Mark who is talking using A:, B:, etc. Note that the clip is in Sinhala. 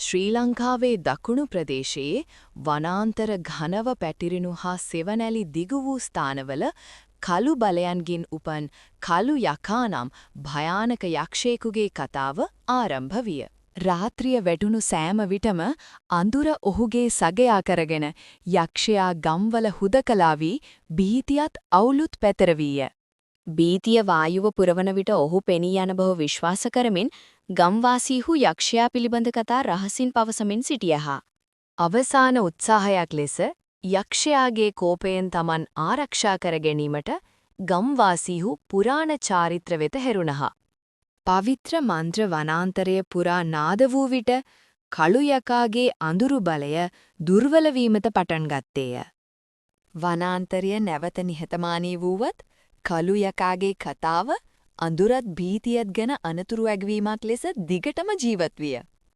A: ශ්‍රී ලංකාවේ දකුණු ප්‍රදේශයේ වනාන්තර ඝනව පැතිරෙනු හා සෙවණැලි දිගු වූ ස්ථානවල කළු බලයන්ගින් උපන් කළු යකා නම් භයානක යක්ෂයෙකුගේ කතාව ආරම්භ විය. රාත්‍රිය වැටුණු සෑම විටම අඳුර ඔහුගේ සගයා කරගෙන යක්ෂයා ගම්වල හුදකලා වී බීතියත් අවුලුත් පැතර වීය. බීතිය වායුව පුරවන විට ඔහු පෙනී යන බව විශ්වාස කරමින් ගම්වාසීහු යක්ෂයා පිළිබඳ කතා රහසින් පවසමින් සිටියහ. අවසාන උත්සාහයක් ලෙස යක්ෂයාගේ කෝපයෙන් Taman ආරක්ෂා කර ගැනීමට ගම්වාසීහු පුරාණ චාරිත්‍ර වෙත හැරුණහ. පවිත්‍ර මන්ත්‍ර වනාන්තරය පුරා නාද වූ විට කළු යකාගේ අඳුරු බලය දුර්වල වීමට පටන් ගත්තේය. වනාන්තරය නැවත නිහතමානී වූවත් කළු යකාගේ කතාව අඳුරත් භීතියත් ගැන අනතුරු ඇගවීමක් ලෙස දිගටම ජීවත් විය.